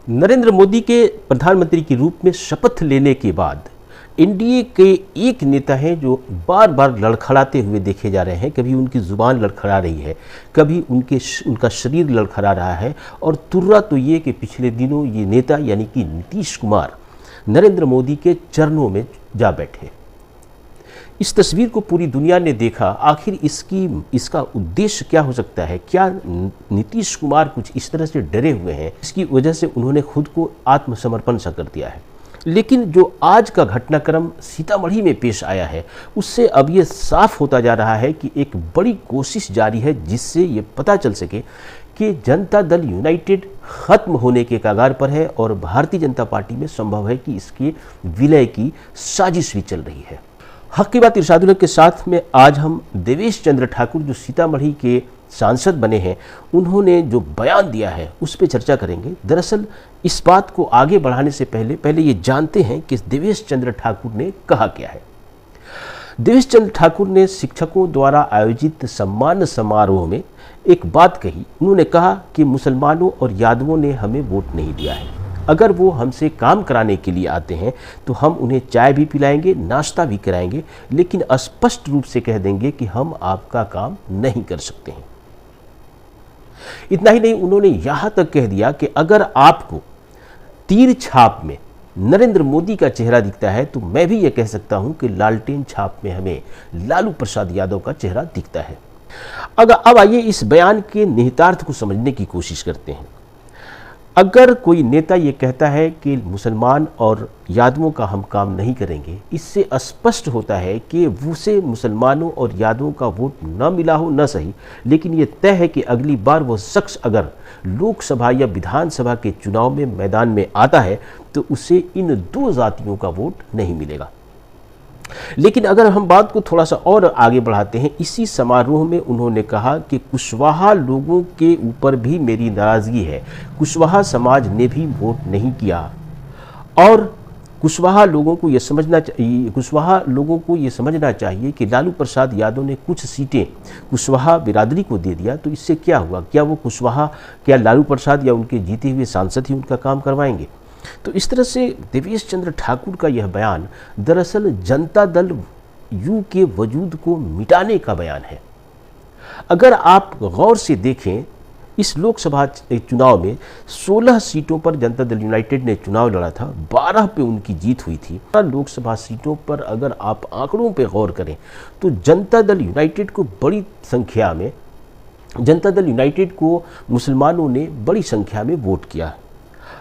नरेंद्र मोदी के प्रधानमंत्री के रूप में शपथ लेने के बाद एनडीए के एक नेता हैं जो बार बार लड़खड़ाते हुए देखे जा रहे हैं। कभी उनकी ज़ुबान लड़खड़ा रही है, कभी उनका शरीर लड़खड़ा रहा है। और तुर्रा तो ये कि पिछले दिनों ये नेता यानी कि नीतीश कुमार नरेंद्र मोदी के चरणों में जा बैठे। इस तस्वीर को पूरी दुनिया ने देखा। आखिर इसका उद्देश्य क्या हो सकता है? क्या नीतीश कुमार कुछ इस तरह से डरे हुए हैं इसकी वजह से उन्होंने खुद को आत्मसमर्पण सा कर दिया है? लेकिन जो आज का घटनाक्रम सीतामढ़ी में पेश आया है उससे अब ये साफ होता जा रहा है कि एक बड़ी कोशिश जारी है जिससे ये पता चल सके कि जनता दल यूनाइटेड खत्म होने के कगार पर है और भारतीय जनता पार्टी में संभव है कि इसके विलय की साजिश भी चल रही है। हक की बात इरशादुल हक के साथ में आज हम देवेश चंद्र ठाकुर जो सीतामढ़ी के सांसद बने हैं उन्होंने जो बयान दिया है उस पर चर्चा करेंगे। दरअसल इस बात को आगे बढ़ाने से पहले ये जानते हैं कि देवेश चंद्र ठाकुर ने कहा क्या है। देवेश चंद्र ठाकुर ने शिक्षकों द्वारा आयोजित सम्मान समारोह में एक बात कही। उन्होंने कहा कि मुसलमानों और यादवों ने हमें वोट नहीं दिया है। अगर वो हमसे काम कराने के लिए आते हैं तो हम उन्हें चाय भी पिलाएंगे, नाश्ता भी कराएंगे, लेकिन स्पष्ट रूप से कह देंगे कि हम आपका काम नहीं कर सकते हैं। इतना ही नहीं, उन्होंने यहां तक कह दिया कि अगर आपको तीर छाप में नरेंद्र मोदी का चेहरा दिखता है तो मैं भी ये कह सकता हूं कि लालटेन छाप में हमें लालू प्रसाद यादव का चेहरा दिखता है। अब आइए इस बयान के निहितार्थ को समझने की कोशिश करते हैं। अगर कोई नेता ये कहता है कि मुसलमान और यादवों का हम काम नहीं करेंगे, इससे स्पष्ट होता है कि उसे मुसलमानों और यादवों का वोट न मिला हो न सही, लेकिन ये तय है कि अगली बार वो शख्स अगर लोकसभा या विधानसभा के चुनाव में मैदान में आता है तो उसे इन दो जातियों का वोट नहीं मिलेगा। लेकिन अगर हम बात को थोड़ा सा और आगे बढ़ाते हैं, इसी समारोह में उन्होंने कहा कि कुशवाहा लोगों के ऊपर भी मेरी नाराज़गी है। कुशवाहा समाज ने भी वोट नहीं किया और कुशवाहा लोगों को ये समझना चाहिए कि लालू प्रसाद यादव ने कुछ सीटें कुशवाहा बिरादरी को दे दिया तो इससे क्या हुआ? क्या लालू प्रसाद या उनके जीते हुए सांसद ही उनका काम करवाएंगे? तो इस तरह से देवेश चंद्र ठाकुर का यह बयान दरअसल जनता दल यू के वजूद को मिटाने का बयान है। अगर आप गौर से देखें, इस लोकसभा चुनाव में 16 सीटों पर जनता दल यूनाइटेड ने चुनाव लड़ा था, 12 पे उनकी जीत हुई थी। लोकसभा सीटों पर अगर आप आंकड़ों पे गौर करें तो जनता दल यूनाइटेड को मुसलमानों ने बड़ी संख्या में वोट किया,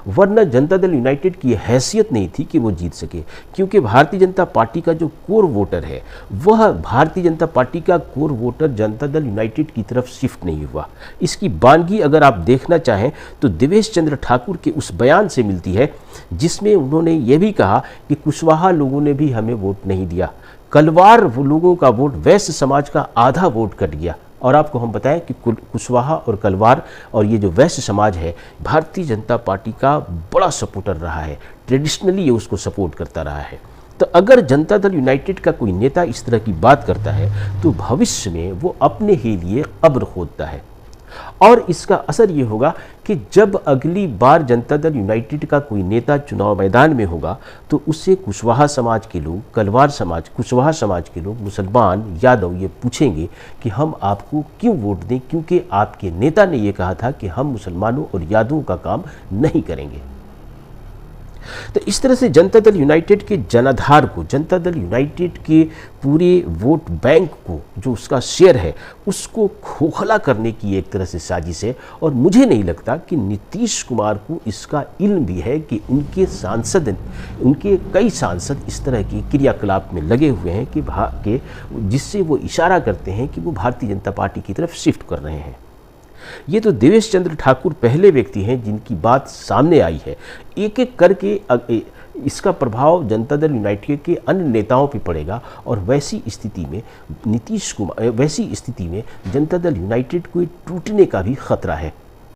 वरना जनता दल यूनाइटेड की हैसियत नहीं थी कि वो जीत सके, क्योंकि भारतीय जनता पार्टी का जो कोर वोटर है वह भारतीय जनता पार्टी का core voter Janata Dal United की तरफ शिफ्ट नहीं हुआ। इसकी बानगी अगर आप देखना चाहें तो देवेश चंद्र ठाकुर के उस बयान से मिलती है जिसमें उन्होंने ये भी कहा कि कुशवाहा लोगों ने भी हमें वोट नहीं दिया। कलवार लोगों का वोट, वैश्य समाज का आधा वोट कट गया। और आपको हम बताएं कि कुशवाहा और कलवार और ये जो वैश्य समाज है भारतीय जनता पार्टी का बड़ा सपोर्टर रहा है, ट्रेडिशनली ये उसको सपोर्ट करता रहा है। तो अगर जनता दल यूनाइटेड का कोई नेता इस तरह की बात करता है तो भविष्य में वो अपने ही लिए कब्र खोदता है और इसका असर ये होगा कि जब अगली बार जनता दल यूनाइटेड का कोई नेता चुनाव मैदान में होगा तो उससे कुशवाहा समाज के लोग, कुशवाहा समाज के लोग, मुसलमान, यादव ये पूछेंगे कि हम आपको क्यों वोट दें, क्योंकि आपके नेता ने ये कहा था कि हम मुसलमानों और यादवों का काम नहीं करेंगे। तो इस तरह से जनता दल यूनाइटेड के जनाधार को, जनता दल यूनाइटेड के पूरे वोट बैंक को, जो उसका शेयर है, उसको खोखला करने की एक तरह से साजिश है। और मुझे नहीं लगता कि नीतीश कुमार को इसका इल्म भी है कि उनके कई सांसद इस तरह के क्रियाकलाप में लगे हुए हैं कि जिससे वो इशारा करते हैं कि वो भारतीय जनता पार्टी की तरफ शिफ्ट कर रहे हैं। ये तो देवेश चंद्र ठाकुर पहले व्यक्ति हैं जिनकी बात सामने आई है। एक एक करके इसका प्रभाव जनता दल यूनाइटेड के अन्य नेताओं पर पड़ेगा और वैसी स्थिति में जनता दल यूनाइटेड को टूटने का भी खतरा है।